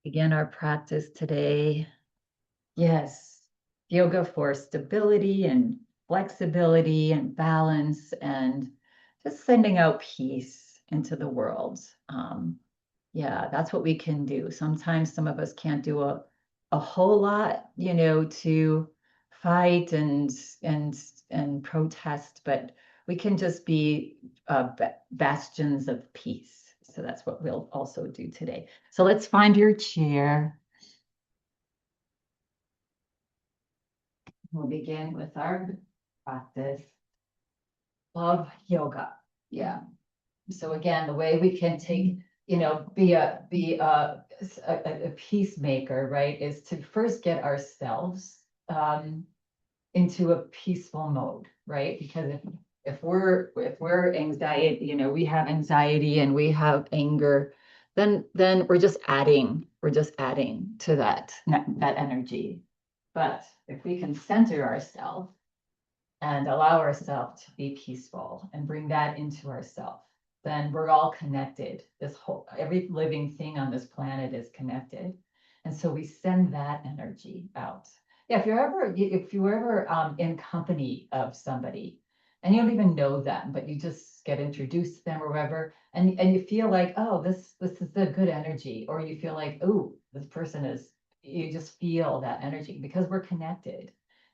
Begin our practice today. Yes, yoga for stability and flexibility and balance and just sending out peace into the world. Yeah, that's what we can do. Sometimes some of us can't do a whole lot, to fight and and protest, but we can just be bastions of peace. So that's what we'll also do today. So let's find your chair. We'll begin with our practice of yoga. Yeah. So again, the way we can take, be a peacemaker, right, is to first get ourselves into a peaceful mode, right? Because if we're anxiety, we have anxiety and we have anger, then we're just adding to that energy. But if we can center ourselves and allow ourselves to be peaceful and bring that into ourselves, then we're all connected. Every living thing on this planet is connected. And so we send that energy out. Yeah, if you're ever in company of somebody and you don't even know them, but you just get introduced to them or whatever, and you feel like, oh, this is a good energy, or you feel like, oh, this person is, you just feel that energy because we're connected.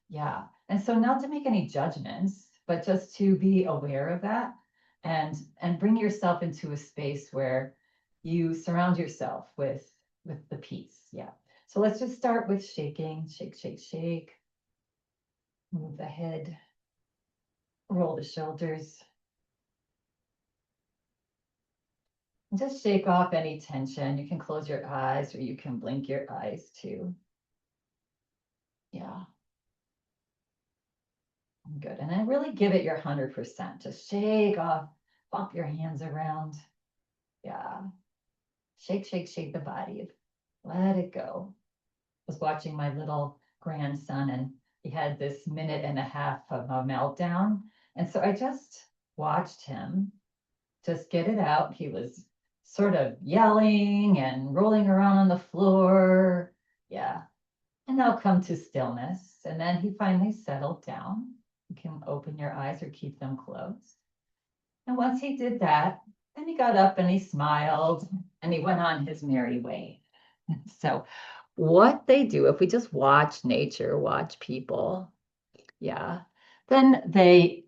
Yeah. And so not to make any judgments, but just to be aware of that and bring yourself into a space where you surround yourself with the peace. Yeah. So let's just start with shaking, shake, shake, shake. Move the head, roll the shoulders. And just shake off any tension. You can close your eyes or you can blink your eyes too. Yeah. Good. And then really give it your 100%. Just shake off, bump your hands around. Yeah. Shake, shake, shake the body. Let it go. I was watching my little grandson and he had this minute and a half of a meltdown. And so I just watched him just get it out. He was sort of yelling and rolling around on the floor. Yeah. And now come to stillness. And then he finally settled down. You can open your eyes or keep them closed. And once he did that, then he got up and he smiled and he went on his merry way. So, what they do, if we just watch nature, watch people, yeah, then they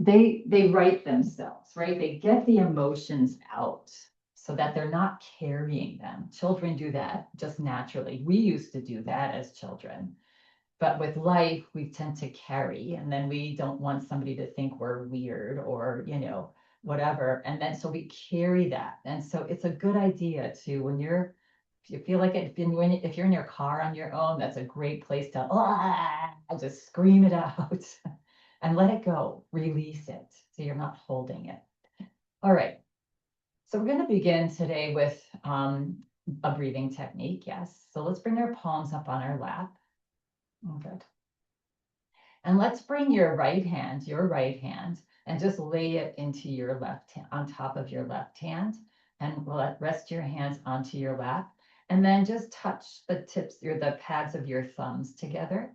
write themselves, right? They get the emotions out so that they're not carrying them. Children do that just naturally. We used to do that as children. But with life, we tend to carry, and then we don't want somebody to think we're weird or, whatever. And then so we carry that. And so it's a good idea to, if you feel like it, if you're in your car on your own, that's a great place to just scream it out and let it go, release it. So you're not holding it. All right. So we're going to begin today with a breathing technique. Yes. So let's bring our palms up on our lap. Good. And let's bring your right hand, and just lay it into your left hand, on top of your left hand, and rest your hands onto your lap. And then just touch the tips or the pads of your thumbs together.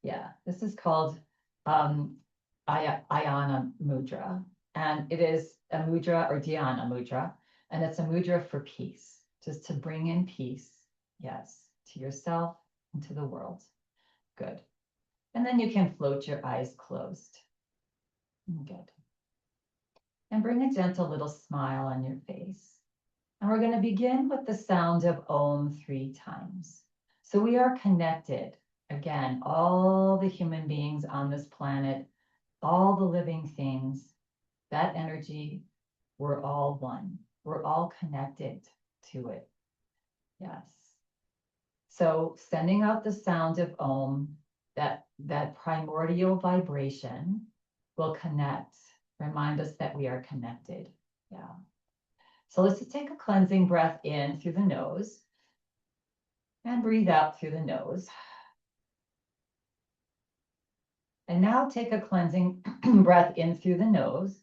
Yeah, this is called Ayana Mudra. And it is a mudra or Dhyana Mudra. And it's a mudra for peace, just to bring in peace, yes, to yourself and to the world. Good. And then you can float your eyes closed. Good. And bring a gentle little smile on your face. And we're going to begin with the sound of Om 3 times. So we are connected. Again, all the human beings on this planet, all the living things, that energy, we're all one. We're all connected to it. Yes. So sending out the sound of Om, that primordial vibration will connect, remind us that we are connected. Yeah. So let's just take a cleansing breath in through the nose and breathe out through the nose. And now take a cleansing breath in through the nose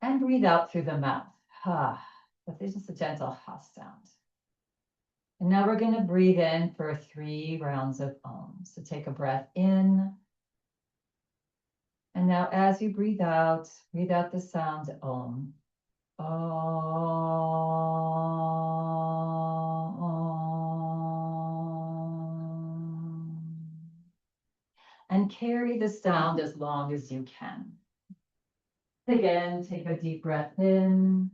and breathe out through the mouth. Ha. But there's just a gentle ha sound. And now we're going to breathe in for 3 rounds of Om. So take a breath in. And now as you breathe out the sound Om. And carry the sound as long as you can. Again, take a deep breath in.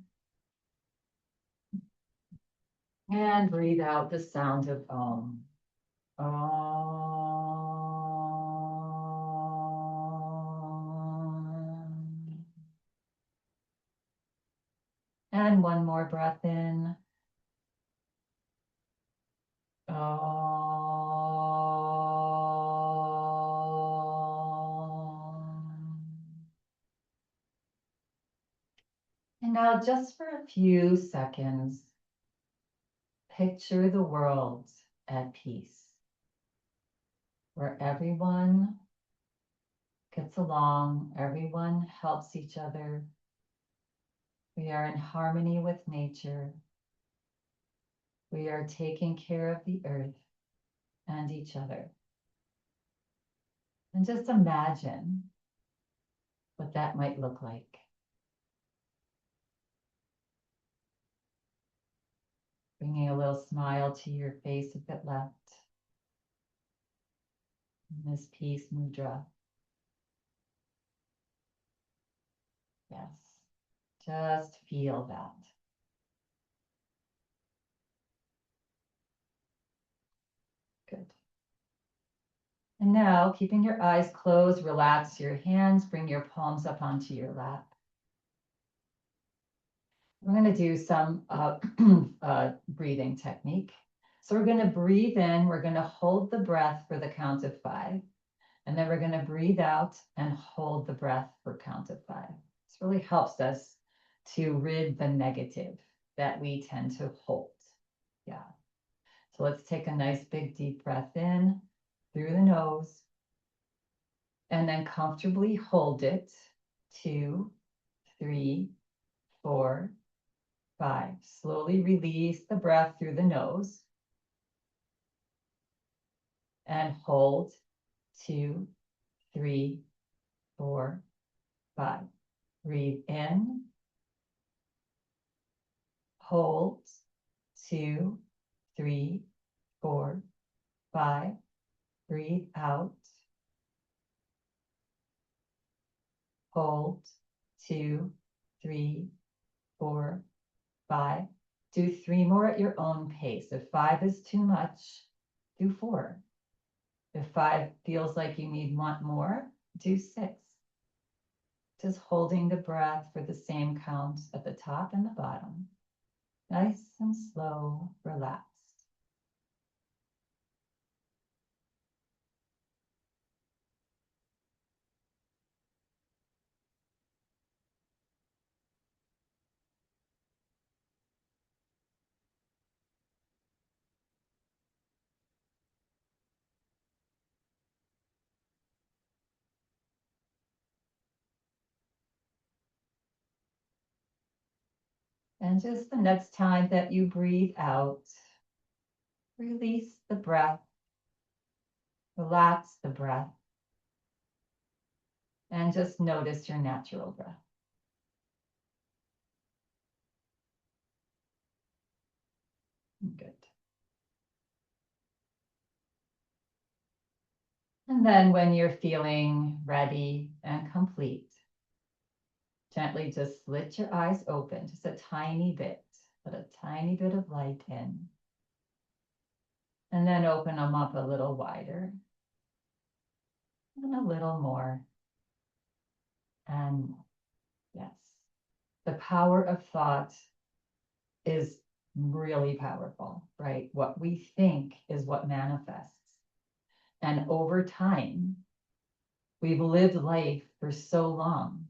And breathe out the sound of Om. Om. And one more breath in. And now just for a few seconds, picture the world at peace, where everyone gets along, everyone helps each other. We are in harmony with nature. We are taking care of the earth and each other. And just imagine what that might look like. Bringing a little smile to your face if it left. In this peace mudra. Yes, just feel that. Good. And now, keeping your eyes closed, relax your hands, bring your palms up onto your lap. We're going to do some breathing technique. So we're going to breathe in, we're going to hold the breath for the count of 5. And then we're going to breathe out and hold the breath for count of 5. This really helps us to rid the negative that we tend to hold. Yeah. So let's take a nice big deep breath in through the nose. And then comfortably hold it. 2, 3, 4, 5. Slowly release the breath through the nose. And hold. 2, 3, 4, 5. Breathe in. Hold. 2, 3, 4, 5. Breathe out. Hold. 2, 3, 4, 5. Do 3 more at your own pace. If 5 is too much, do 4. If 5 feels like you need one more, do 6. Just holding the breath for the same count at the top and the bottom. Nice and slow, relaxed. And just the next time that you breathe out, release the breath, relax the breath, and just notice your natural breath. Good. And then when you're feeling ready and complete, gently just slit your eyes open, just a tiny bit, let a tiny bit of light in. And then open them up a little wider. And a little more. And yes, the power of thought is really powerful, right? What we think is what manifests. And over time, we've lived life for so long.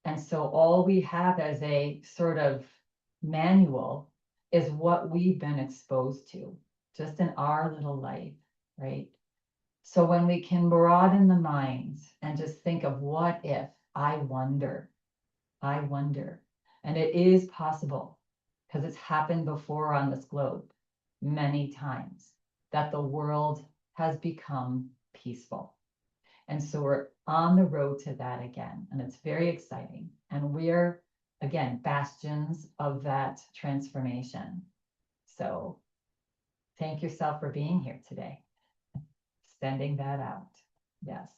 And so all we have as a sort of manual is what we've been exposed to just in our little life, right? So when we can broaden the mind and just think of what if, I wonder, and it is possible because it's happened before on this globe. many times that the world has become peaceful. And so we're on the road to that again. And it's very exciting. And we're, again, bastions of that transformation. So thank yourself for being here today. Sending that out. Yes.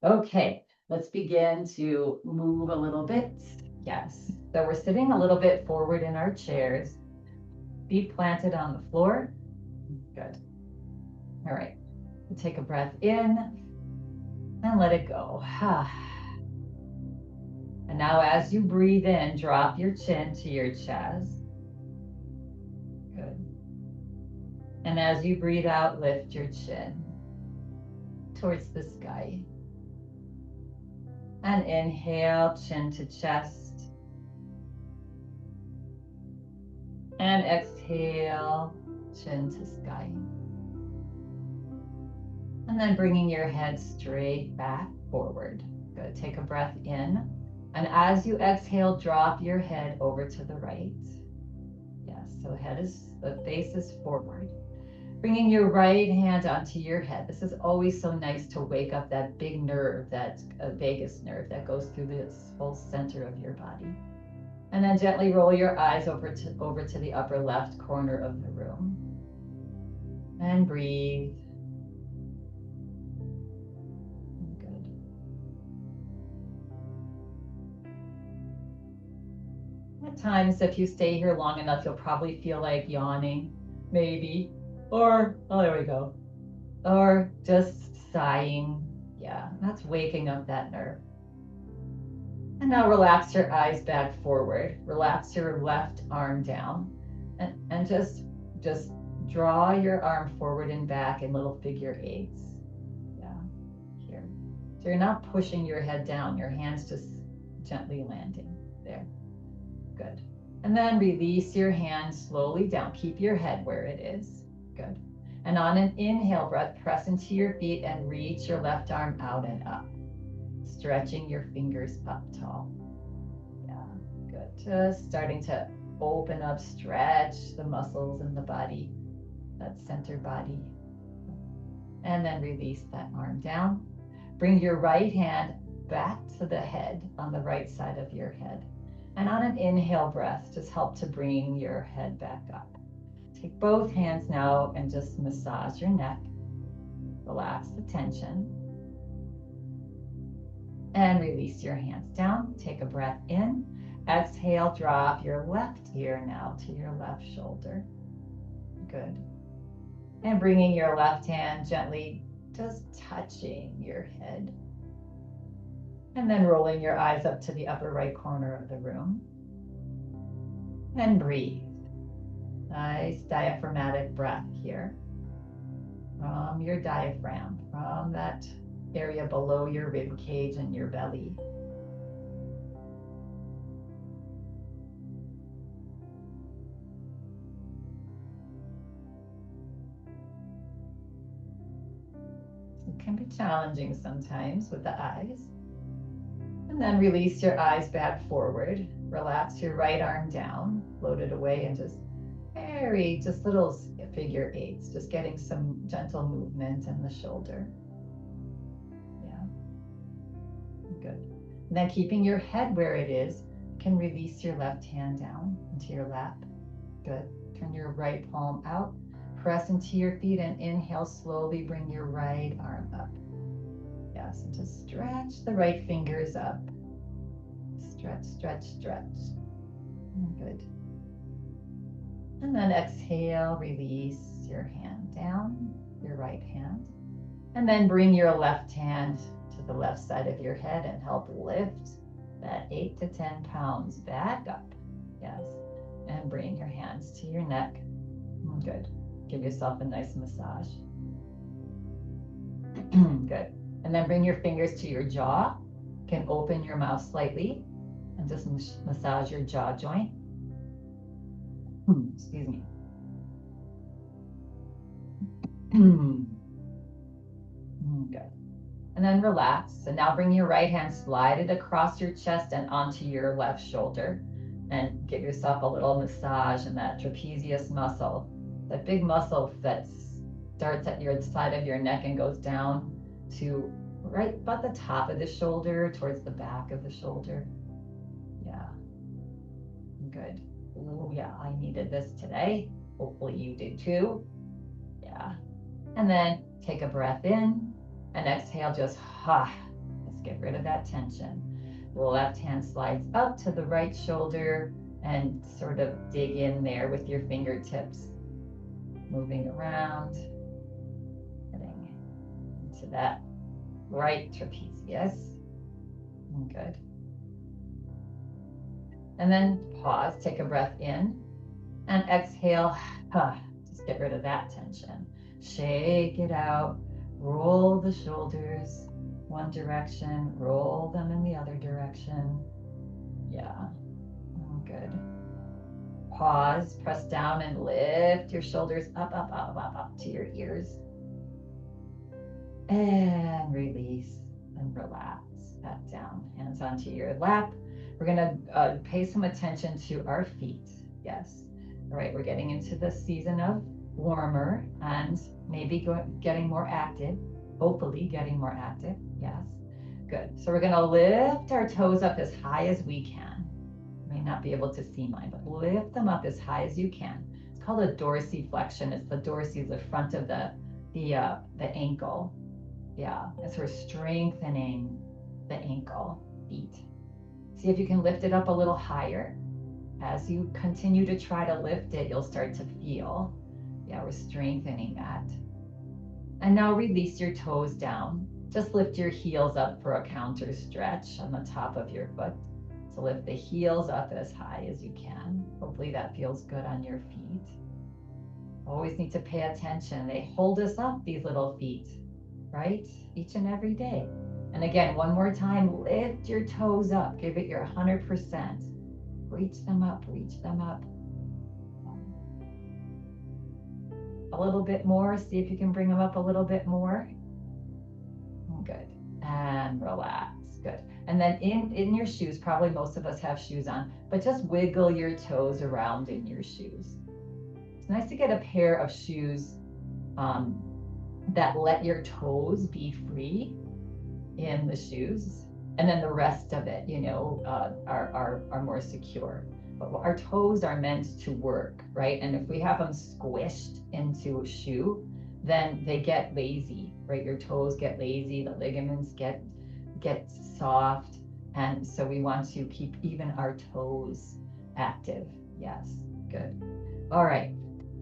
Okay, let's begin to move a little bit. Yes. So we're sitting a little bit forward in our chairs, feet planted on the floor. Good. All right. Take a breath in and let it go. And now as you breathe in, drop your chin to your chest. Good. And as you breathe out, lift your chin towards the sky. And inhale, chin to chest. And exhale, chin to sky. And then bringing your head straight back forward. Good. Take a breath in. And as you exhale, drop your head over to the right. Yes, so the face is forward. Bringing your right hand onto your head. This is always so nice to wake up that big nerve, that vagus nerve that goes through this whole center of your body. And then gently roll your eyes over to the upper left corner of the room. And breathe. Good. At times, if you stay here long enough, you'll probably feel like yawning, maybe. Or, oh, there we go. Or just sighing. Yeah, that's waking up that nerve. And now relax your eyes back forward. Relax your left arm down. And just draw your arm forward and back in little figure eights. Yeah, here. So you're not pushing your head down. Your hand's just gently landing there. Good. And then release your hand slowly down. Keep your head where it is. Good. And on an inhale breath, press into your feet and reach your left arm out and up. Stretching your fingers up tall. Yeah, good. Just starting to open up, stretch the muscles in the body, that center body. And then release that arm down. Bring your right hand back to the head on the right side of your head. And on an inhale breath, just help to bring your head back up. Take both hands now and just massage your neck. Relax the tension. And release your hands down. Take a breath in. Exhale, drop your left ear now to your left shoulder. Good. And bringing your left hand gently, just touching your head. And then rolling your eyes up to the upper right corner of the room. And breathe. Nice diaphragmatic breath here. From your diaphragm, from that area below your rib cage and your belly. It can be challenging sometimes with the eyes. And then release your eyes back forward. Relax your right arm down, float it away, and just carry just little figure eights, just getting some gentle movement in the shoulder. Yeah, good. And then keeping your head where it is, you can release your left hand down into your lap. Good. Turn your right palm out, press into your feet, and inhale, slowly bring your right arm up. Yes, and just stretch the right fingers up. Stretch, stretch, stretch. Good. And then exhale, release your hand down, your right hand. And then bring your left hand to the left side of your head and help lift that 8 to 10 pounds back up. Yes. And bring your hands to your neck. Good. Give yourself a nice massage. Good. And then bring your fingers to your jaw. You can open your mouth slightly and just massage your jaw joint. Excuse me. Good. And then relax. And now bring your right hand, slide it across your chest and onto your left shoulder. And give yourself a little massage in that trapezius muscle that big muscle that starts at your side of your neck and goes down to right about the top of the shoulder, towards the back of the shoulder. Yeah, good. Oh yeah, I needed this today. Hopefully you did too. Yeah. And then take a breath in and exhale, just let's get rid of that tension. The left hand slides up to the right shoulder and sort of dig in there with your fingertips, moving around, getting into that right trapezius. Good. And then pause, take a breath in and exhale. Just get rid of that tension. Shake it out. Roll the shoulders one direction, roll them in the other direction. Yeah, good. Pause, press down and lift your shoulders up, up, up, up, up to your ears. And release and relax back down. Hands onto your lap. We're gonna pay some attention to our feet. Yes. All right, we're getting into the season of warmer and maybe getting more active. Hopefully getting more active. Yes. Good. So we're gonna lift our toes up as high as we can. You may not be able to see mine, but lift them up as high as you can. It's called a dorsiflexion. It's the dorsi, the front of the ankle. Yeah, as we're strengthening the ankle, feet. See if you can lift it up a little higher. As you continue to try to lift it, you'll start to feel, yeah, we're strengthening that. And now release your toes down. Just lift your heels up for a counter stretch on the top of your foot. So lift the heels up as high as you can. Hopefully that feels good on your feet. Always need to pay attention. They hold us up, these little feet, right? Each and every day. And again, one more time, lift your toes up. Give it your 100%. Reach them up, reach them up. A little bit more. See if you can bring them up a little bit more. Good. And relax. Good. And then in your shoes, probably most of us have shoes on, but just wiggle your toes around in your shoes. It's nice to get a pair of shoes that let your toes be free in the shoes. And then the rest of it, are more secure. But our toes are meant to work, right? And if we have them squished into a shoe, then they get lazy, right? Your toes get lazy, the ligaments get soft. And so we want to keep even our toes active. Yes, good. All right,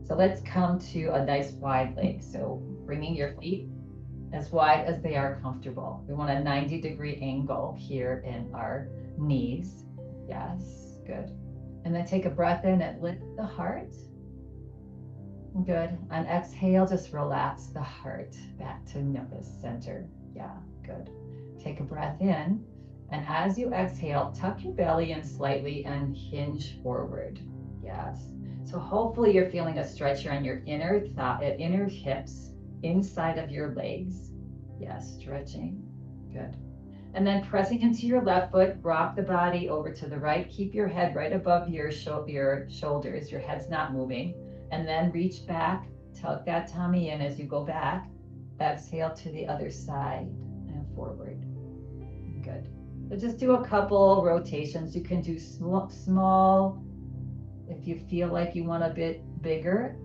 so let's come to a nice wide leg. So bringing your feet as wide as they are comfortable. We want a 90-degree angle here in our knees. Yes, good. And then take a breath in and lift the heart. Good. On exhale, just relax the heart back to the center. Yeah, good. Take a breath in. And as you exhale, tuck your belly in slightly and hinge forward. Yes. So hopefully you're feeling a stretch here on your inner hips, inside of your legs. Yes, stretching. Good. And then pressing into your left foot, rock the body over to the right. Keep your head right above your shoulders. Your head's not moving. And then reach back, tuck that tummy in as you go back. Exhale to the other side and forward. Good. So just do a couple rotations. You can do small. If you feel like you want a bit bigger,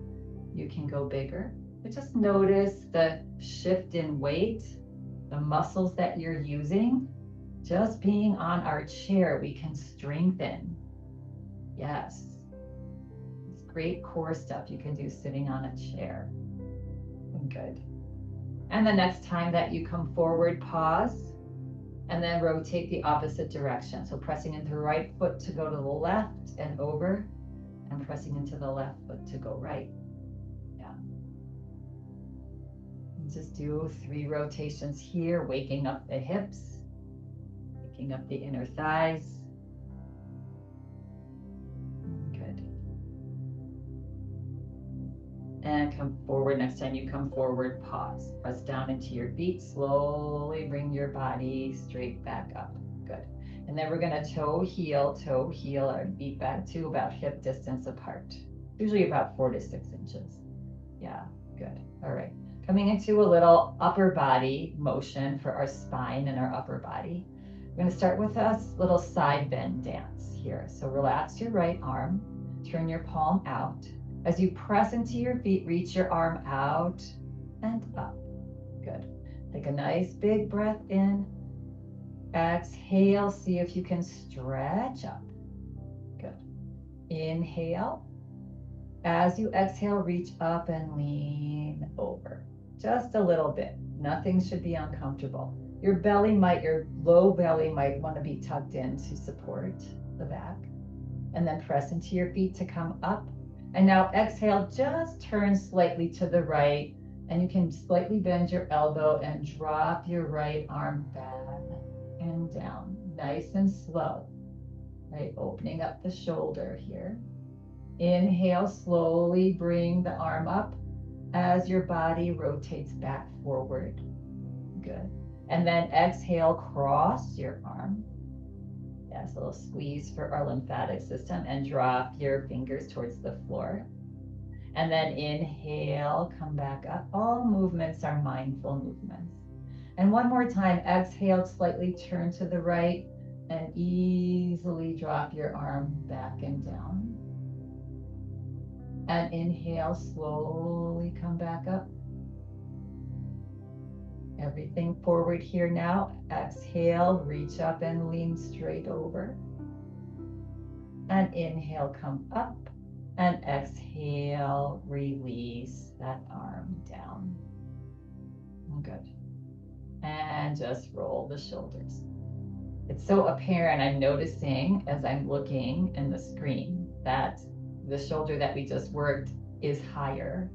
you can go bigger. But just notice the shift in weight, the muscles that you're using. Just being on our chair, we can strengthen. Yes. It's great core stuff you can do sitting on a chair. Good. And the next time that you come forward, pause, and then rotate the opposite direction. So pressing into the right foot to go to the left and over, and pressing into the left foot to go right. Yeah. And just do 3 rotations here, waking up the hips, waking up the inner thighs. Good. And come forward. Next time you come forward, pause. Press down into your feet. Slowly bring your body straight back up. Good. And then we're going to toe heel our feet back to about hip distance apart. Usually about 4 to 6 inches. Yeah, good. All right. Coming into a little upper body motion for our spine and our upper body. We're going to start with a little side bend dance here. So relax your right arm, turn your palm out. As you press into your feet, reach your arm out and up. Good. Take a nice big breath in. Exhale, see if you can stretch up. Good. Inhale. As you exhale, reach up and lean over. Just a little bit. Nothing should be uncomfortable. Your low belly might want to be tucked in to support the back. And then press into your feet to come up. And now exhale, just turn slightly to the right. And you can slightly bend your elbow and drop your right arm back and down. Nice and slow. Right, opening up the shoulder here. Inhale, slowly bring the arm up as your body rotates back forward. Good. And then exhale, cross your arm. Yes, a little squeeze for our lymphatic system and drop your fingers towards the floor. And then inhale, come back up. All movements are mindful movements. And one more time, exhale, slightly turn to the right and easily drop your arm back and down. And inhale, slowly come back up. Everything forward here now. Exhale, reach up and lean straight over. And inhale, come up. And exhale, release that arm down. Good. And just roll the shoulders. It's so apparent, I'm noticing as I'm looking in the screen that the shoulder that we just worked is higher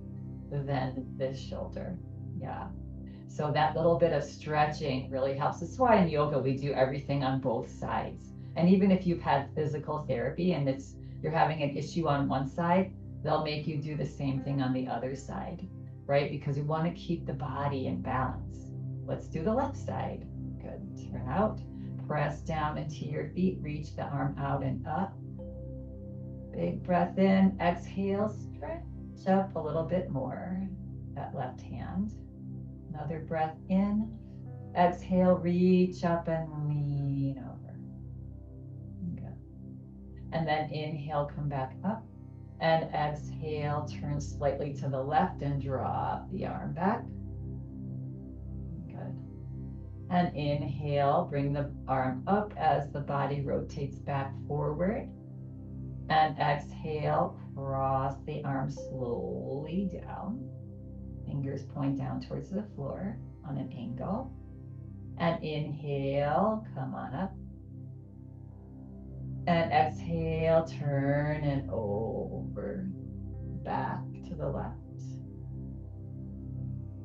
than this shoulder. Yeah. So that little bit of stretching really helps. That's why in yoga we do everything on both sides. And even if you've had physical therapy and you're having an issue on one side, they'll make you do the same thing on the other side, right? Because we want to keep the body in balance. Let's do the left side. Good. Turn out. Press down into your feet. Reach the arm out and up. Big breath in. Exhale. Stretch up a little bit more. That left hand. Another breath in. Exhale. Reach up and lean over. Good. And then inhale. Come back up. And exhale. Turn slightly to the left and drop the arm back. Good. And inhale, bring the arm up as the body rotates back forward. And exhale, cross the arm slowly down. Fingers point down towards the floor on an angle. And inhale, come on up. And exhale, turn and over, back to the left.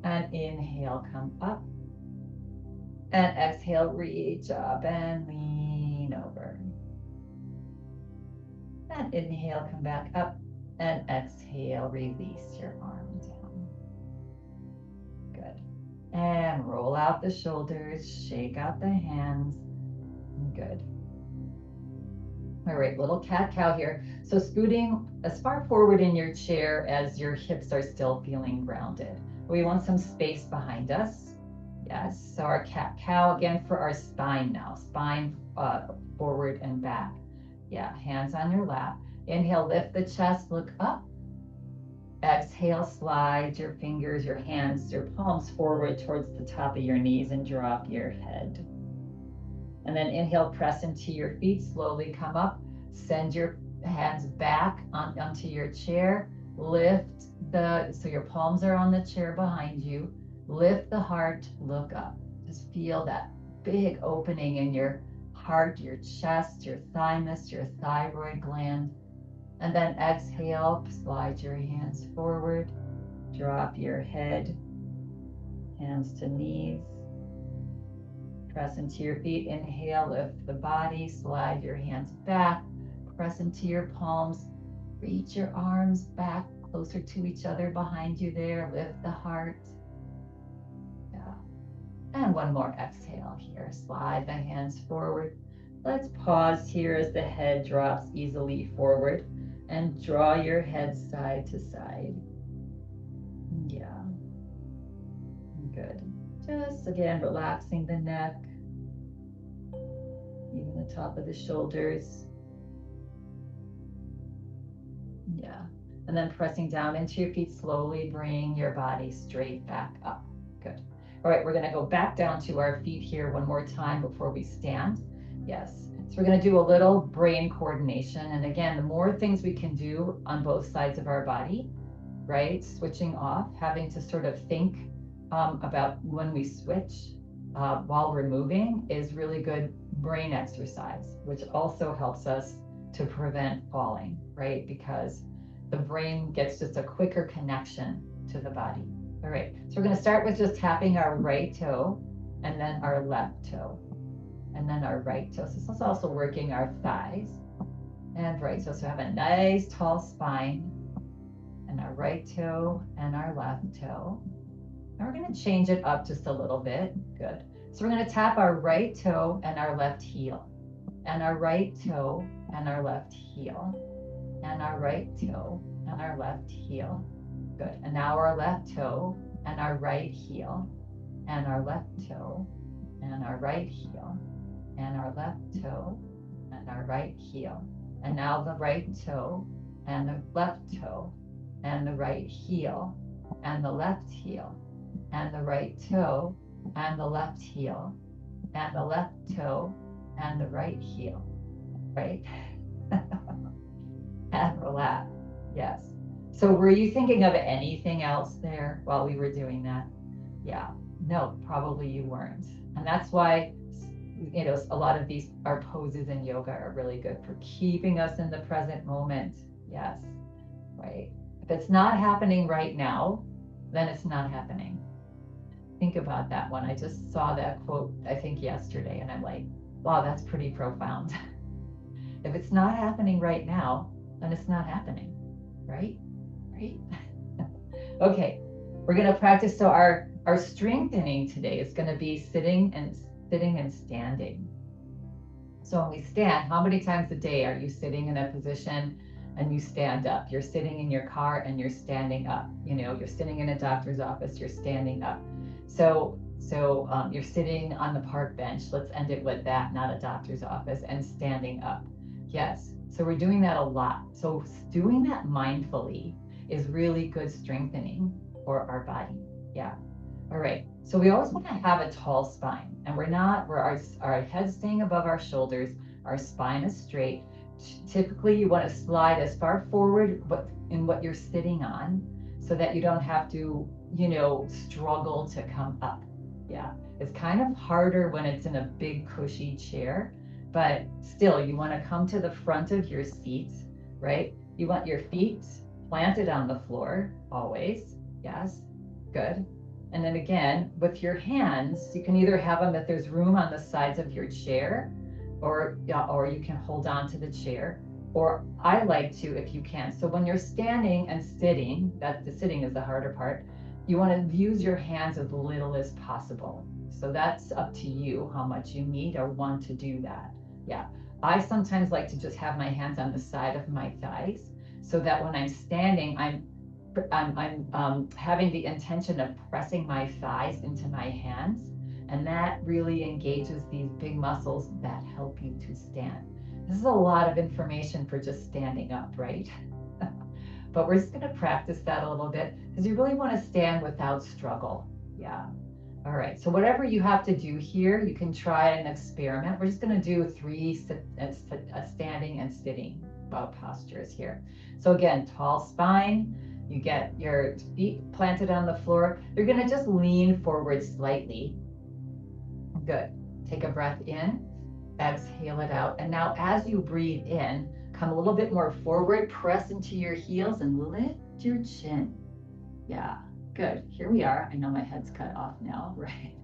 And inhale, come up. And exhale, reach up and lean over. And inhale, come back up. And exhale, release your arm down. Good. And roll out the shoulders, shake out the hands. Good. All right, little cat-cow here. So scooting as far forward in your chair as your hips are still feeling grounded. We want some space behind us. Yes, so our cat-cow again for our spine now. Spine forward and back. Yeah, hands on your lap. Inhale, lift the chest, look up. Exhale, slide your fingers, your hands, your palms forward towards the top of your knees and drop your head. And then inhale, press into your feet, slowly come up. Send your hands back onto your chair. Lift so your palms are on the chair behind you. Lift the heart, look up. Just feel that big opening in your heart, your chest, your thymus, your thyroid gland. And then exhale, slide your hands forward. Drop your head, hands to knees. Press into your feet. Inhale, lift the body, slide your hands back. Press into your palms. Reach your arms back closer to each other behind you there. Lift the heart. Yeah. And one more exhale here. Slide the hands forward. Let's pause here as the head drops easily forward and draw your head side to side. just again, relaxing the neck, even the top of the shoulders. Yeah. And then pressing down into your feet, slowly bring your body straight back up. Good. All right, we're gonna go back down to our feet here one more time before we stand. Yes. So we're gonna do a little brain coordination. And again, the more things we can do on both sides of our body, right? Switching off, having to sort of think about when we switch while we're moving is really good brain exercise, which also helps us to prevent falling, right? Because the brain gets just a quicker connection to the body. All right, so we're going to start with just tapping our right toe and then our left toe and then our right toe. So this is also working our thighs and right toe. So have a nice tall spine and our right toe and our left toe. And we're going to change it up just a little bit. Good. So we're going to tap our right toe and our left heel and our right toe and our left heel and our right toe and our left heel. Good. And now our left toe and our right heel and our left toe and our right heel and our left toe and our right heel. And now the right toe and the left toe and the right heel and the left heel and the right toe and the left heel and the left toe and the right heel, right? And relax. Yes. So were you thinking of anything else there while we were doing that? Yeah. No, probably you weren't. And that's why, you know, a lot of these, our poses in yoga are really good for keeping us in the present moment. Yes. Right. If it's not happening right now, then it's not happening. Think about that one. I just saw that quote, I think yesterday, and I'm like, wow, that's pretty profound. If it's not happening right now, then it's not happening, right? Right? Okay, we're going to practice. So our strengthening today is going to be sitting and standing. So when we stand, how many times a day are you sitting in a position and you stand up? You're sitting in your car and you're standing up. You know, you're sitting in a doctor's office, you're standing up. So you're sitting on the park bench. Let's end it with that, not a doctor's office, and standing up. Yes. So we're doing that a lot. So doing that mindfully is really good strengthening for our body. Yeah. All right. So we always want to have a tall spine, and our head's staying above our shoulders. Our spine is straight. Typically, you want to slide as far forward in what you're sitting on so that you don't have to, you know, struggle to come up. Yeah. It's kind of harder when it's in a big cushy chair, but still you want to come to the front of your seat, right? You want your feet planted on the floor always. Yes. Good. And then again, with your hands, you can either have them if there's room on the sides of your chair, or you can hold on to the chair, or I like to, if you can. So when you're standing and sitting, the sitting is the harder part, you want to use your hands as little as possible. So that's up to you how much you need or want to do that. Yeah. I sometimes like to just have my hands on the side of my thighs so that when I'm standing, I'm having the intention of pressing my thighs into my hands, and that really engages these big muscles that help you to stand. This is a lot of information for just standing up, right? But we're just going to practice that a little bit because you really want to stand without struggle. Yeah. All right. So whatever you have to do here, you can try an experiment. We're just going to do 3 standing and sitting postures here. So again, tall spine. You get your feet planted on the floor. You're going to just lean forward slightly. Good. Take a breath in, exhale it out. And now as you breathe in, come a little bit more forward, press into your heels and lift your chin. Yeah, good. Here we are. I know my head's cut off now, right?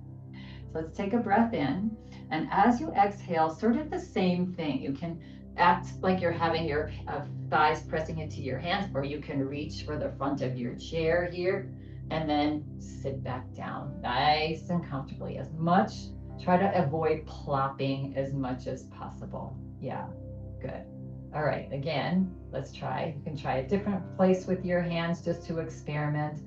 So let's take a breath in. And as you exhale, sort of the same thing. You can act like you're having your thighs pressing into your hands, or you can reach for the front of your chair here and then sit back down nice and comfortably. Try to avoid plopping as much as possible. Yeah, good. All right, again, let's try. You can try a different place with your hands just to experiment.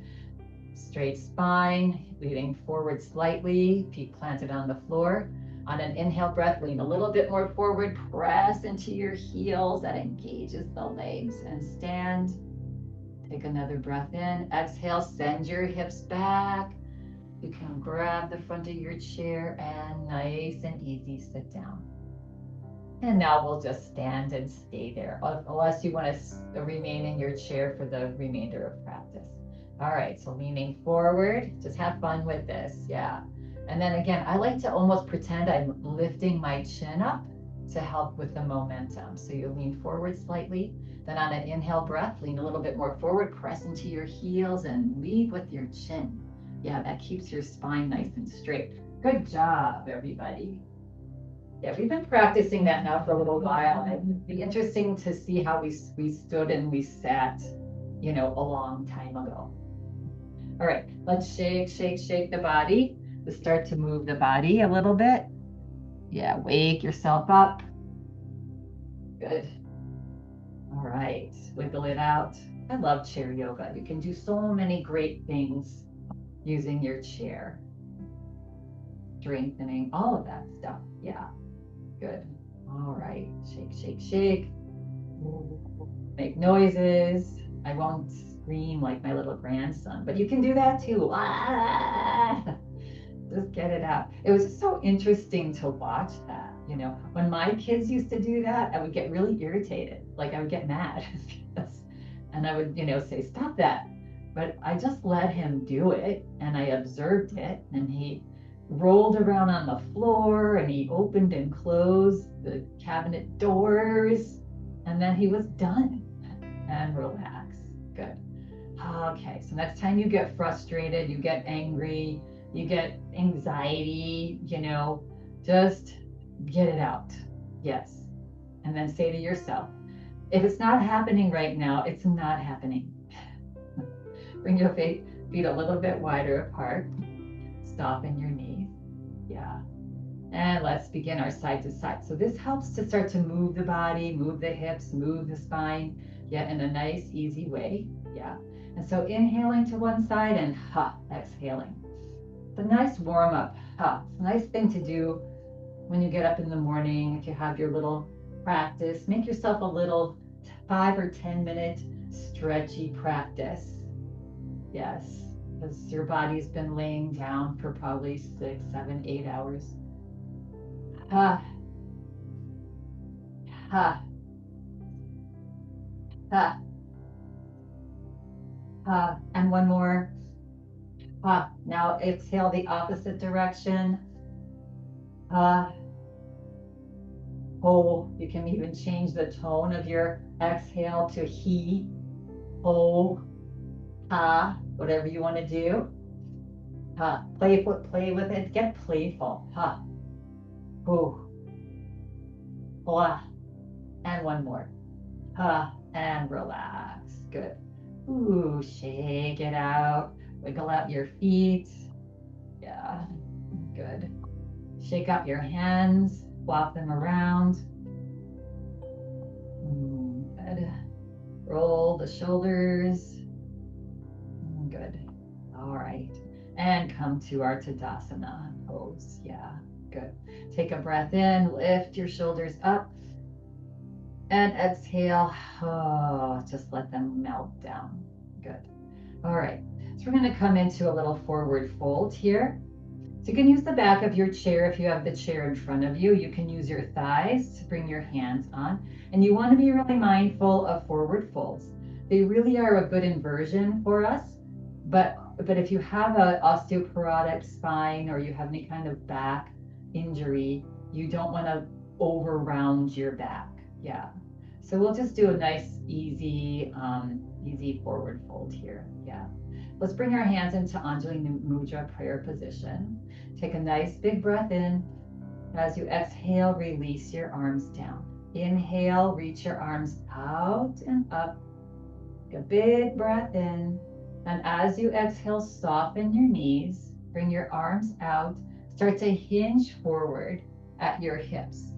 straight spine, leaning forward slightly, feet planted on the floor. On an inhale breath, lean a little bit more forward, press into your heels. That engages the legs and stand. Take another breath in. Exhale, send your hips back. You can grab the front of your chair and nice and easy sit down. And now we'll just stand and stay there, unless you want to remain in your chair for the remainder of practice. All right, so leaning forward, just have fun with this, yeah. And then again, I like to almost pretend I'm lifting my chin up to help with the momentum. So you lean forward slightly, then on an inhale breath, lean a little bit more forward, press into your heels and lead with your chin. Yeah, that keeps your spine nice and straight. Good job, everybody. Yeah, we've been practicing that now for a little while. It'd be interesting to see how we stood and we sat, you know, a long time ago. All right, let's shake, shake, shake the body. Let's start to move the body a little bit. Yeah, wake yourself up. Good. All right, wiggle it out. I love chair yoga. You can do so many great things using your chair. Strengthening, all of that stuff. Yeah. Good. All right. Shake, shake, shake. Make noises. I won't scream like my little grandson, but you can do that too. Ah! Just get it out. It was just so interesting to watch that. You know, when my kids used to do that, I would get really irritated. Like I would get mad. And I would, you know, say, stop that. But I just let him do it and I observed it, and he rolled around on the floor and he opened and closed the cabinet doors, and then he was done and relaxed. Good. Okay, so next time you get frustrated, you get angry, you get anxiety, you know, just get it out. Yes. And then say to yourself, if it's not happening right now, it's not happening. Bring your feet a little bit wider apart. Soften your knees. Yeah. And let's begin our side to side. So this helps to start to move the body, move the hips, move the spine, yet in a nice, easy way. Yeah. And so inhaling to one side and exhaling. It's a nice warm up. It's a nice thing to do when you get up in the morning. If you have your little practice, make yourself a little 5 or 10 minute stretchy practice. Yes, because your body's been laying down for probably 6, 7, 8 hours. Ha, ha, ha, ha. And one more. Ha. Now exhale the opposite direction. Ha. Ho. You can even change the tone of your exhale to he, ho, ha, whatever you want to do. Ha. Play with it. Get playful. Ha. Ho. Blah. And one more. Ha. And relax. Good. Ooh, shake it out. Wiggle out your feet. Yeah. Good. Shake out your hands. Flop them around. Good. Roll the shoulders. Good. All right. And come to our Tadasana pose. Yeah. Good. Take a breath in. Lift your shoulders up. And exhale. Oh, just let them melt down. Good. All right. So we're going to come into a little forward fold here. So you can use the back of your chair if you have the chair in front of you. You can use your thighs to bring your hands on. And you want to be really mindful of forward folds. They really are a good inversion for us. But if you have an osteoporotic spine or you have any kind of back injury, you don't want to over round your back. Yeah. So we'll just do a nice, easy forward fold here. Yeah. Let's bring our hands into Anjali Mudra prayer position. Take a nice big breath in. As you exhale, release your arms down. Inhale, reach your arms out and up. Take a big breath in. And as you exhale, soften your knees. Bring your arms out. Start to hinge forward at your hips.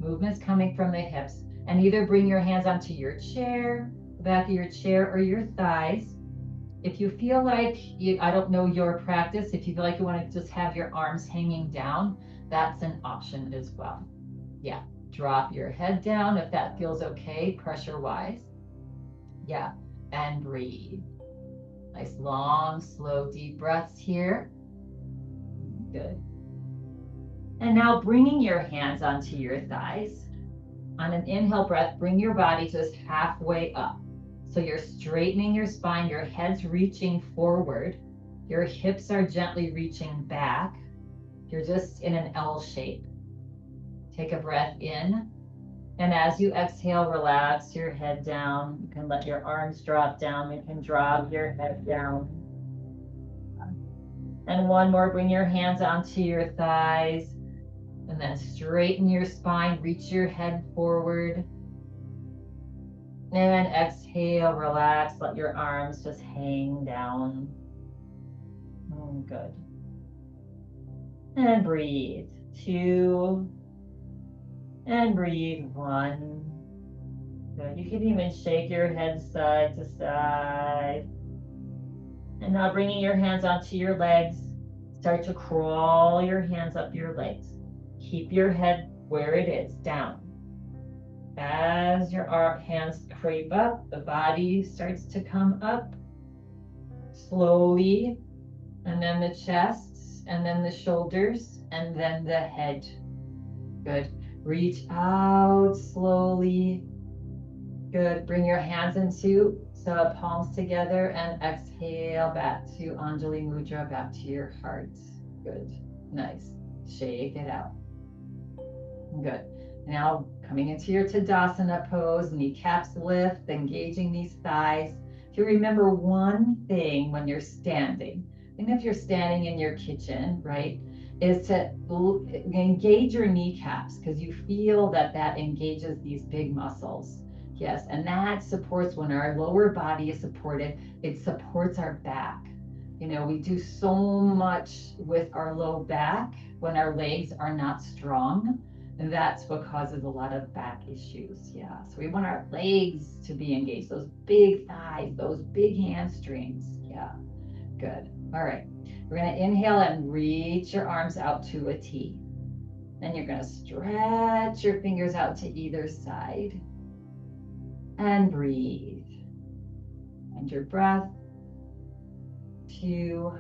Movements coming from the hips. And either bring your hands onto your chair, the back of your chair, or your thighs. If you feel like I don't know your practice, if you feel like you want to just have your arms hanging down, that's an option as well. Yeah, drop your head down if that feels okay, pressure wise. Yeah, and breathe. Nice long, slow, deep breaths here. Good. And now bringing your hands onto your thighs. On an inhale breath, bring your body just halfway up. So you're straightening your spine, your head's reaching forward, your hips are gently reaching back. You're just in an L shape. Take a breath in. And as you exhale, relax your head down. You can let your arms drop down. You can drop your head down. And one more, bring your hands onto your thighs. And then straighten your spine, reach your head forward. And exhale, relax, let your arms just hang down. Good. And breathe. 2. And breathe. 1. Good. You can even shake your head side to side. And now bringing your hands onto your legs. Start to crawl your hands up your legs. Keep your head where it is, down. As your hands creep up, the body starts to come up slowly, and then the chest, and then the shoulders, and then the head. Good. Reach out slowly. Good. Bring your hands into palms together and exhale back to Anjali Mudra, back to your heart. Good. Nice. Shake it out. Good. Now coming into your Tadasana pose, kneecaps lift, engaging these thighs. If you remember one thing when you're standing, even if you're standing in your kitchen, right, is to engage your kneecaps because you feel that engages these big muscles. Yes, and that supports when our lower body is supported, it supports our back. You know, we do so much with our low back when our legs are not strong. And that's what causes a lot of back issues. Yeah. So we want our legs to be engaged, those big thighs, those big hamstrings. Yeah. Good. All right. We're going to inhale and reach your arms out to a T. Then you're going to stretch your fingers out to either side. And breathe. And your breath. 2.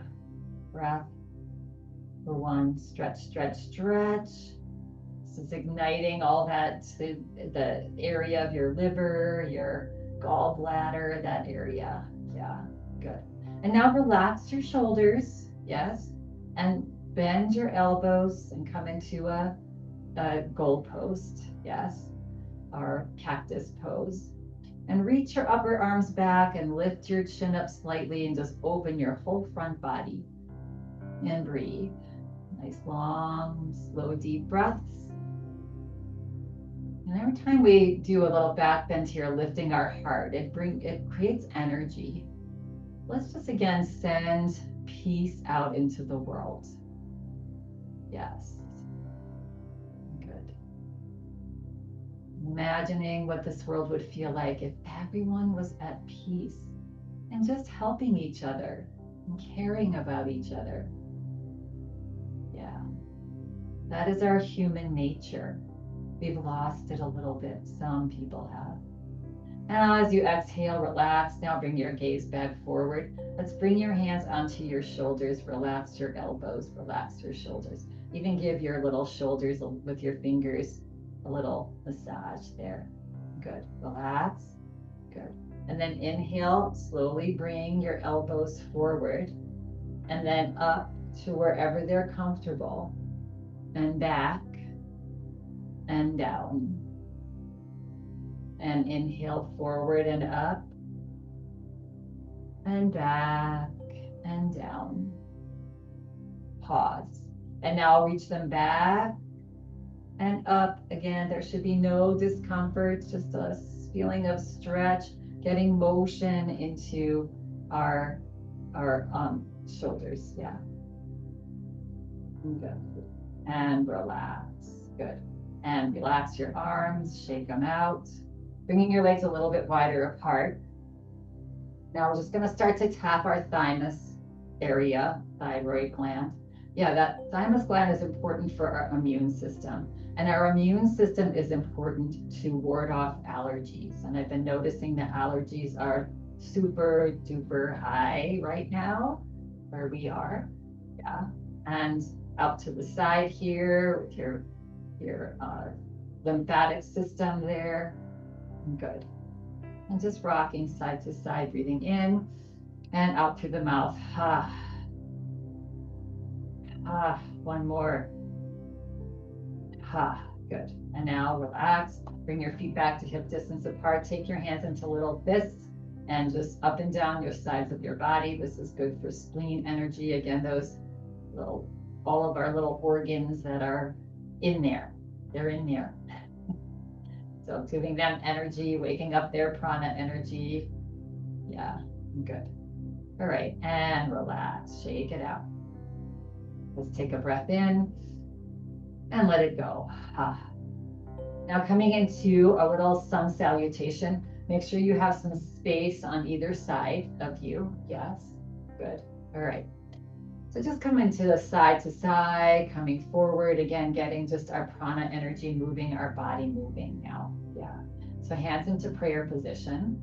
Breath. 1. Stretch, stretch, stretch. This is igniting all that, the area of your liver, your gallbladder, that area. Yeah, good. And now relax your shoulders, yes, and bend your elbows and come into a goalpost, yes, or cactus pose. And reach your upper arms back and lift your chin up slightly and just open your whole front body. And breathe. Nice long, slow, deep breaths. And every time we do a little back bend here, lifting our heart, it creates energy. Let's just again send peace out into the world. Yes. Good. Imagining what this world would feel like if everyone was at peace and just helping each other and caring about each other. Yeah. That is our human nature. We've lost it a little bit. Some people have. And as you exhale, relax. Now bring your gaze back forward. Let's bring your hands onto your shoulders. Relax your elbows. Relax your shoulders. Even give your little shoulders with your fingers a little massage there. Good. Relax. Good. And then inhale. Slowly bring your elbows forward. And then up to wherever they're comfortable. And back. And down. And inhale forward and up. And back and down. Pause. And now reach them back and up. Again, there should be no discomfort, just a feeling of stretch, getting motion into our shoulders. Yeah. Good. And relax. Good. And relax your arms, shake them out. Bringing your legs a little bit wider apart. Now we're just going to start to tap our thymus area, thyroid gland. Yeah, that thymus gland is important for our immune system. And our immune system is important to ward off allergies. And I've been noticing that allergies are super duper high right now where we are. Yeah. And out to the side here with your lymphatic system there. Good. And just rocking side to side, breathing in and out through the mouth. One more. Good. And now relax. Bring your feet back to hip distance apart. Take your hands into little fists and just up and down your sides of your body. This is good for spleen energy. Again, those little, all of our little organs that are in there. They're in there. So giving them energy, waking up their prana energy. Yeah, good. All right, and relax, shake it out. Let's take a breath in and let it go. Now coming into a little sun salutation. Make sure you have some space on either side of you. Yes, good. All right. So just come into the side to side, coming forward, again, getting just our prana energy moving, our body moving now. Yeah. So hands into prayer position.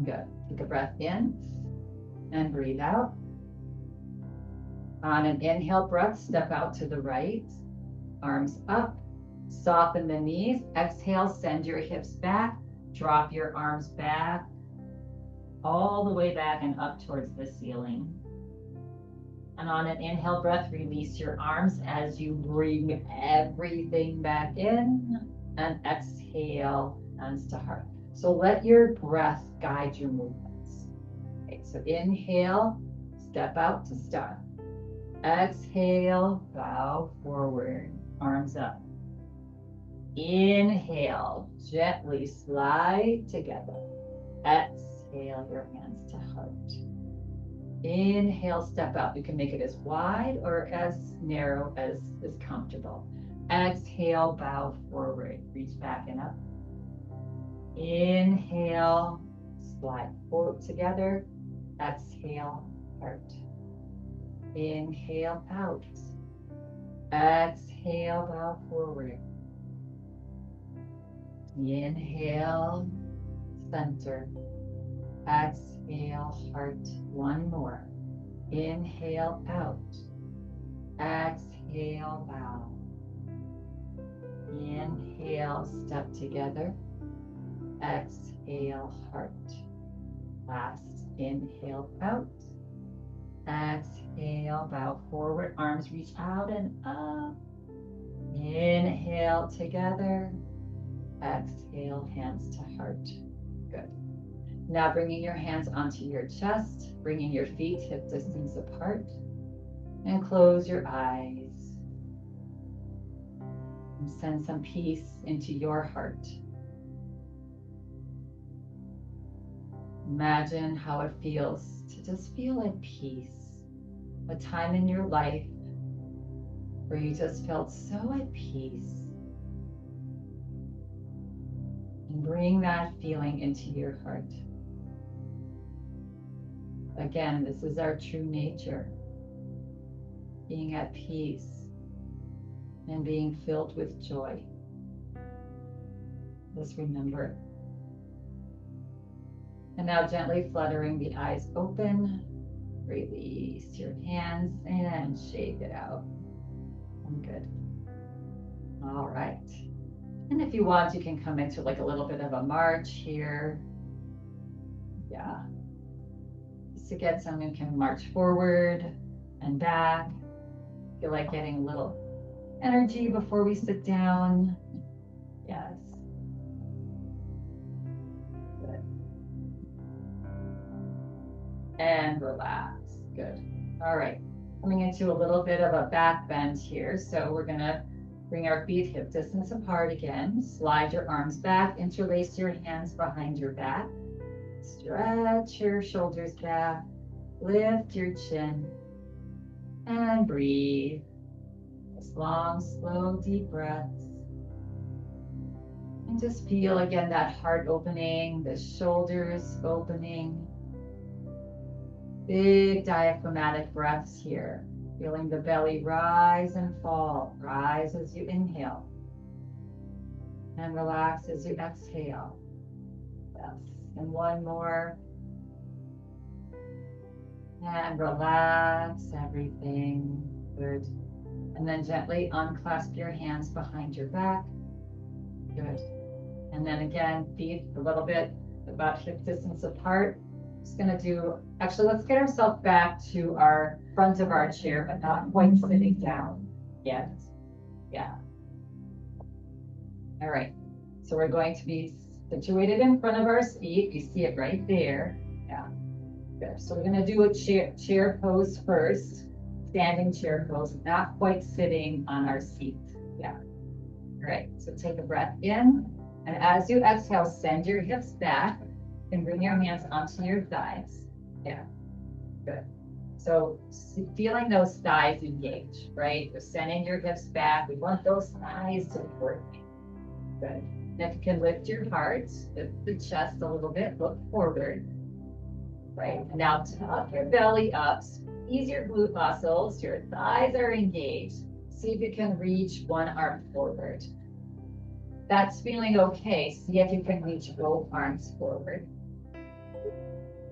Good. Take a breath in and breathe out. On an inhale breath, step out to the right, arms up, soften the knees. Exhale, send your hips back, drop your arms back, all the way back and up towards the ceiling. And on an inhale breath, release your arms as you bring everything back in, and exhale, hands to heart. So let your breath guide your movements. Okay, so inhale, step out to start. Exhale, bow forward, arms up. Inhale, gently slide together. Exhale, your hands to heart. Inhale, step out. You can make it as wide or as narrow as is comfortable. Exhale, bow forward, reach back and up. Inhale, slide forward together. Exhale, heart. Inhale, out. Exhale, bow forward. Inhale, center. Exhale, heart. One more. Inhale, out. Exhale, bow. Inhale, step together. Exhale, heart. Last, inhale, out. Exhale, bow forward. Arms reach out and up. Inhale together. Exhale, hands to heart. Good. Now bringing your hands onto your chest, bringing your feet hip distance apart, and close your eyes. And send some peace into your heart. Imagine how it feels to just feel at peace. A time in your life where you just felt so at peace. And bring that feeling into your heart. Again, this is our true nature. Being at peace and being filled with joy. Just remember it. And now gently fluttering the eyes open. Release your hands and shake it out. Good. All right. And if you want, you can come into like a little bit of a march here. Yeah. Just to get some, you can march forward and back. Feel like getting a little energy before we sit down. Yes. Good. And relax. Good. All right. Coming into a little bit of a back bend here. So we're going to bring our feet hip distance apart again. Slide your arms back. Interlace your hands behind your back. Stretch your shoulders back. Lift your chin. And breathe. Long, slow, deep breaths. And just feel again that heart opening, the shoulders opening. Big diaphragmatic breaths here. Feeling the belly rise and fall. Rise as you inhale. And relax as you exhale. Yes. And one more. And relax everything. Good. And then gently unclasp your hands behind your back. Good. And then again, feet a little bit about hip distance apart. Just gonna do, actually, let's get ourselves back to our front of our chair, but not quite sitting down yet. Yeah. All right. So we're going to be situated in front of our feet. You see it right there. Yeah. Good. So we're gonna do a chair pose first. Standing chair pose, not quite sitting on our seat. Yeah. All right. So take a breath in. And as you exhale, send your hips back and bring your hands onto your thighs. Yeah, good. So feeling those thighs engage, right? You're sending your hips back. We want those thighs to be working. Good. And if you can lift your heart, lift the chest a little bit, look forward. Right. And now tuck your belly up, squeeze your glute muscles, your thighs are engaged. See if you can reach one arm forward. That's feeling okay. See if you can reach both arms forward.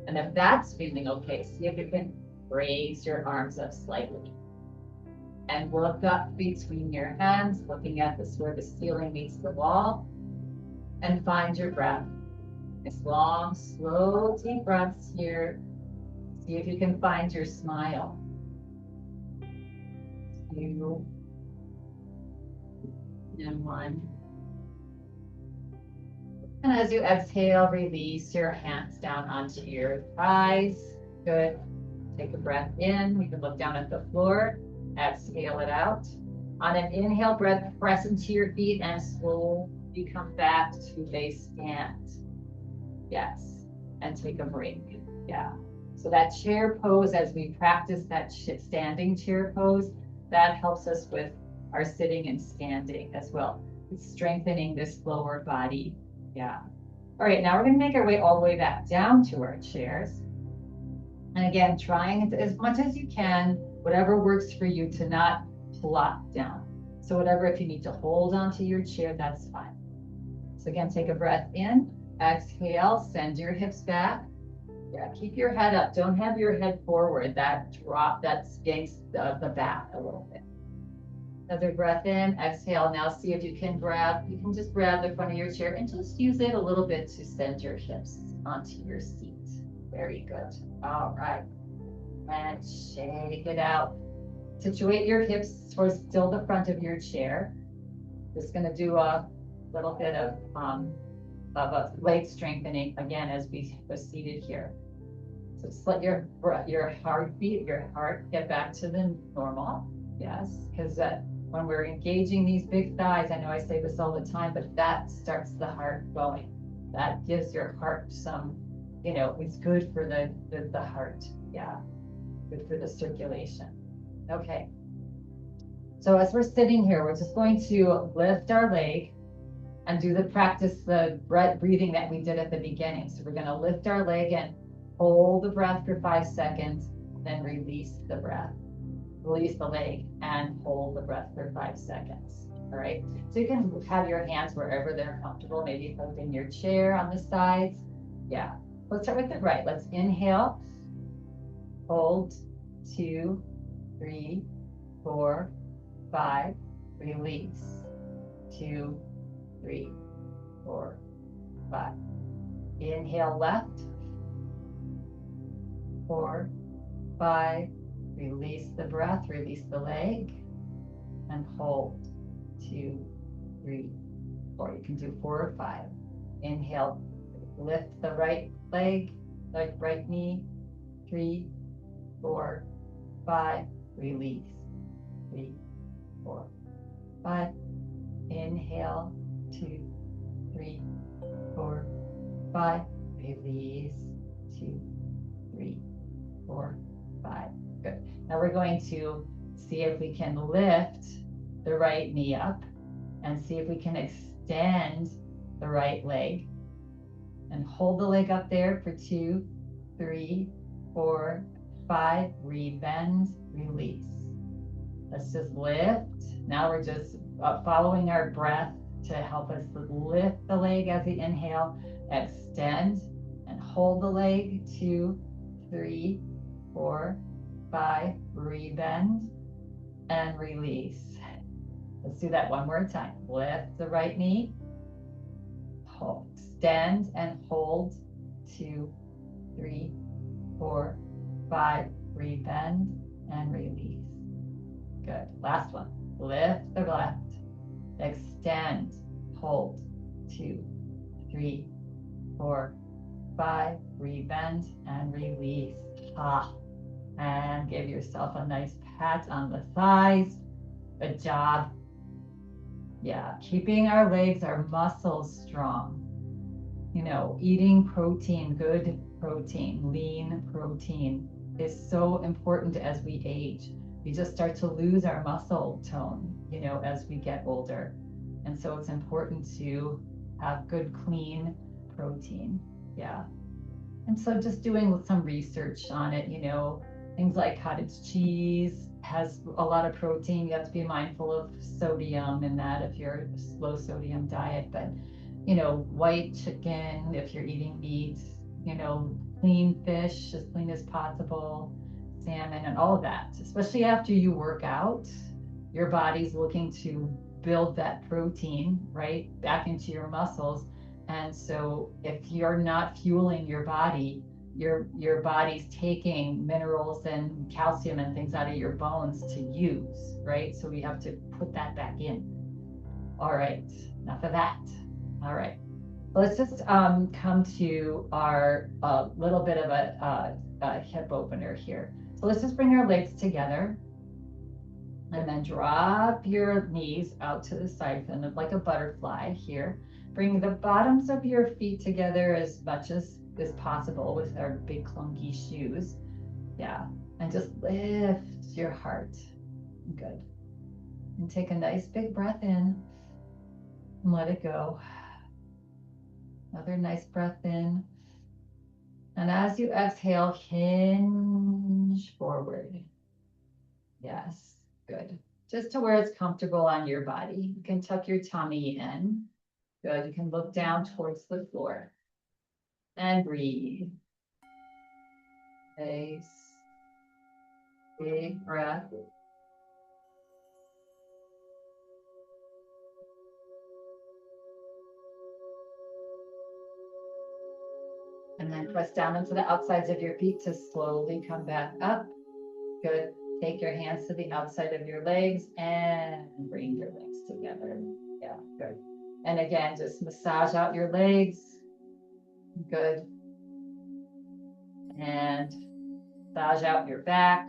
And if that's feeling okay, see if you can raise your arms up slightly. And look up between your hands, looking at this where the ceiling meets the wall. And find your breath. Nice long, slow, deep breaths here. See if you can find your smile. 2 and 1. And as you exhale, release your hands down onto your thighs. Good. Take a breath in. You can look down at the floor. Exhale it out. On an inhale breath, press into your feet and slowly come back to a stand. Yes. And take a break. Yeah. So that chair pose, as we practice that standing chair pose, that helps us with our sitting and standing as well. It's strengthening this lower body. Yeah. All right, now we're going to make our way all the way back down to our chairs. And again, trying as much as you can, whatever works for you, to not plop down. So whatever, if you need to hold onto your chair, that's fine. So again, take a breath in, exhale, send your hips back. Yeah, keep your head up. Don't have your head forward. That drop, that skinks the back a little bit. Another breath in, exhale. Now see if you can just grab the front of your chair and just use it a little bit to send your hips onto your seat. Very good. All right. And shake it out. Situate your hips towards still the front of your chair. Just gonna do a little bit of a leg strengthening again as we are seated here. So just let your heartbeat, your heart get back to the normal. Yes, because when we're engaging these big thighs, I know I say this all the time, but that starts the heart going. That gives your heart some, it's good for the heart. Yeah, good for the circulation. Okay. So as we're sitting here, we're just going to lift our leg and do the breathing that we did at the beginning. So we're going to lift our leg and hold the breath for 5 seconds, then release the breath. Release the leg and hold the breath for 5 seconds. All right. So you can have your hands wherever they're comfortable, maybe holding your chair on the sides. Yeah. Let's start with the right. Let's inhale, hold, 2, 3, 4, 5, release, 2, 3, 4, 5. Inhale left, 4, 5, release the breath, release the leg, and hold, 2, 3, 4. You can do 4 or 5. Inhale, lift the right leg, like right knee, 3, 4, 5, release, 3, 4, 5. Inhale, 2, 3, 4, 5, release, 2, 3, 4, 5. Good. Now we're going to see if we can lift the right knee up and see if we can extend the right leg. And hold the leg up there for 2, 3, 4, 5. Rebend, release. Let's just lift. Now we're just following our breath to help us lift the leg as we inhale. Extend and hold the leg. 2, 3, 4, 5. Rebend and release. Let's do that one more time. Lift the right knee. Hold, extend and hold. 2, 3, 4, 5. Rebend and release. Good. Last one. Lift the left. Extend. Hold. 2, 3, 4, 5. Rebend and release. And give yourself a nice pat on the thighs. Good job. Yeah, keeping our legs, our muscles strong. You know, eating protein, good protein, lean protein is so important as we age. We just start to lose our muscle tone, you know, as we get older. And so it's important to have good, clean protein. Yeah. And so just doing some research on it, you know, things like cottage cheese has a lot of protein. You have to be mindful of sodium in that if you're a low sodium diet, but you know, white chicken, if you're eating meat, you know, clean fish, as clean as possible, salmon and all of that, especially after you work out, your body's looking to build that protein, right, back into your muscles. And so if you're not fueling your body, your body's taking minerals and calcium and things out of your bones to use, right? So we have to put that back in. All right, enough of that. All right, let's just come to our little bit of a hip opener here. So let's just bring our legs together and then drop your knees out to the side, kind of like a butterfly here. Bring the bottoms of your feet together as much as possible with our big clunky shoes. Yeah, and just lift your heart. Good. And take a nice big breath in and let it go. Another nice breath in. And as you exhale, hinge forward. Yes, good. Just to where it's comfortable on your body. You can tuck your tummy in. Good. You can look down towards the floor. And breathe. Nice. Big breath. And then press down into the outsides of your feet to slowly come back up. Good. Take your hands to the outside of your legs and bring your legs together. Yeah, good. And again, just massage out your legs. Good. And massage out your back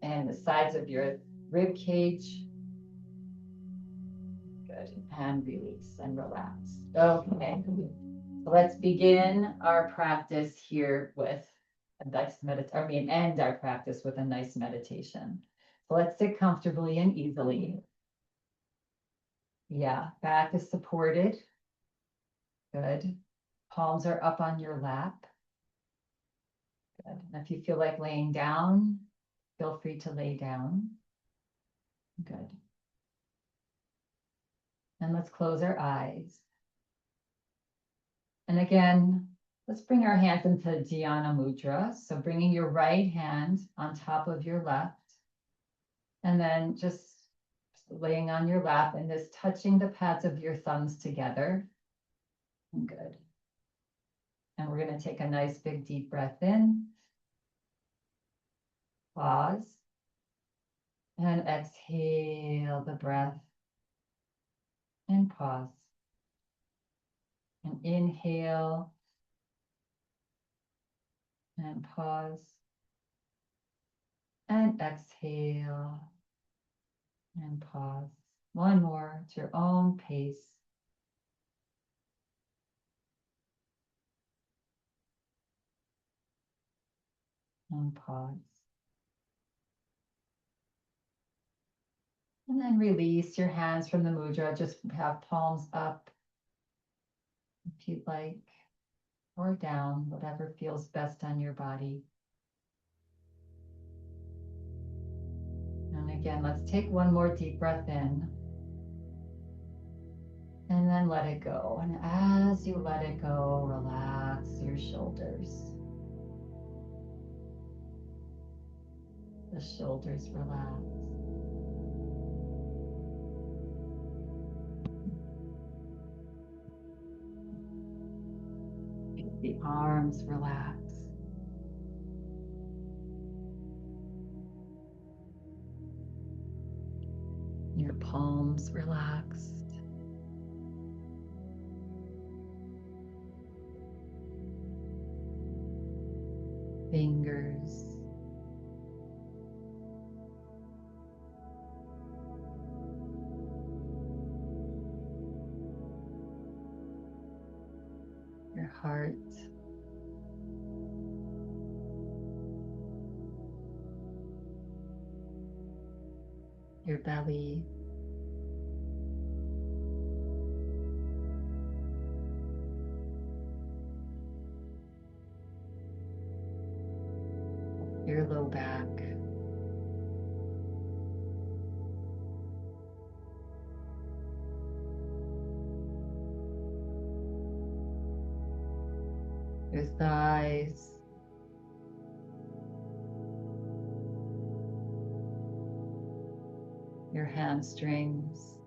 and the sides of your rib cage. Good. And release and relax. Okay. So let's begin our practice here with a nice end our practice with a nice meditation. So let's sit comfortably and easily. Yeah, back is supported. Good. Palms are up on your lap. Good. And if you feel like laying down, feel free to lay down. Good. And let's close our eyes. And again, let's bring our hands into Dhyana Mudra. So bringing your right hand on top of your left. And then just laying on your lap and just touching the pads of your thumbs together. Good. And we're going to take a nice big deep breath in. Pause. And exhale the breath. And pause. And inhale. And pause. And exhale. And pause. One more at your own pace. And pause. And then release your hands from the mudra. Just have palms up if you'd like, or down, whatever feels best on your body. And again, let's take one more deep breath in. And then let it go. And as you let it go, relax your shoulders. The shoulders relax. The arms relax. Your palms relaxed. Fingers. Your heart. Your belly. Your low back. Your thighs. Your hamstrings.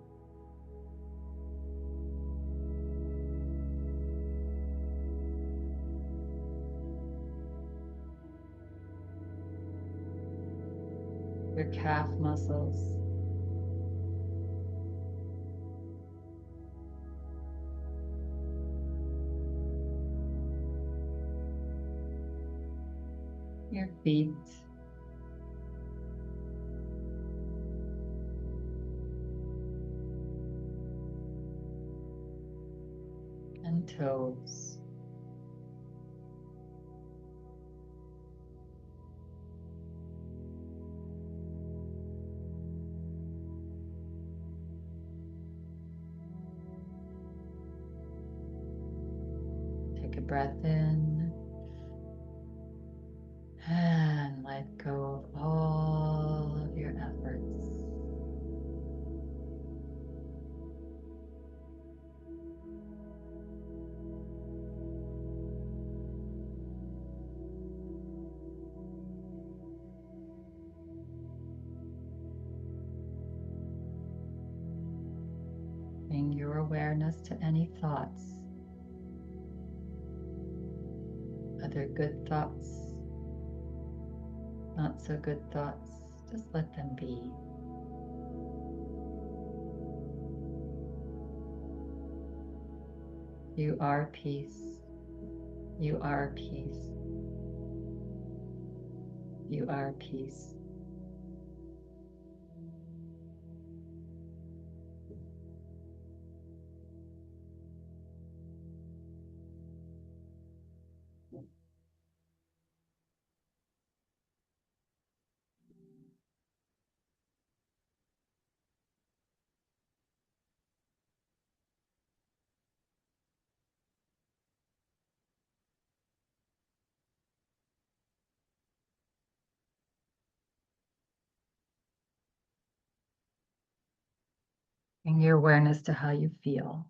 Your calf muscles. Your feet. And toes. Take a breath in and let go of all of your efforts. Bring your awareness to any thoughts, other good thoughts, not so good thoughts. Just let them be. You are peace. You are peace. You are peace. Bring your awareness to how you feel.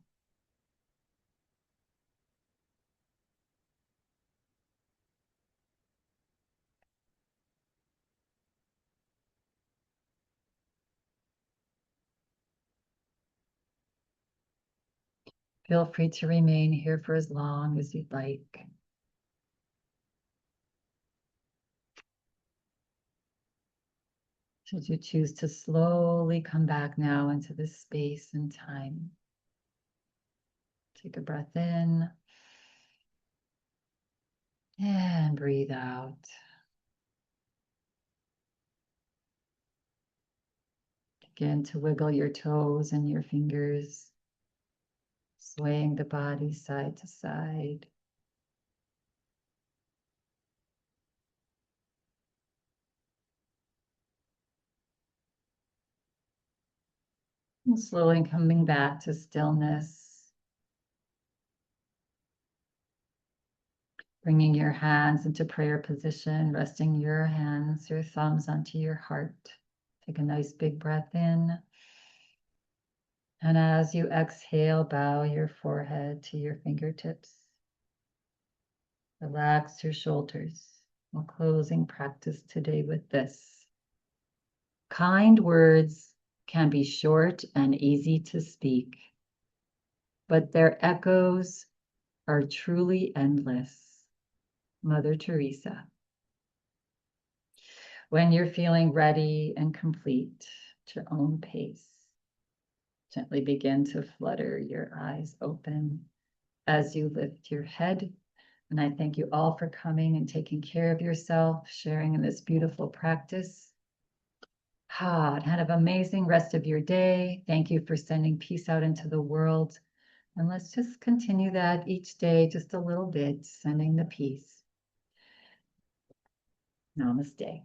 Feel free to remain here for as long as you'd like. Should you choose to slowly come back now into this space and time, take a breath in and breathe out. Begin to wiggle your toes and your fingers, swaying the body side to side. And slowly coming back to stillness. Bringing your hands into prayer position, resting your hands, your thumbs onto your heart. Take a nice big breath in. And as you exhale, bow your forehead to your fingertips. Relax your shoulders. We're closing practice today with this. Kind words can be short and easy to speak, but their echoes are truly endless. Mother Teresa. When you're feeling ready and complete at your own pace, gently begin to flutter your eyes open as you lift your head. And I thank you all for coming and taking care of yourself, sharing in this beautiful practice. And have an amazing rest of your day. Thank you for sending peace out into the world. And let's just continue that each day, just a little bit, sending the peace. Namaste.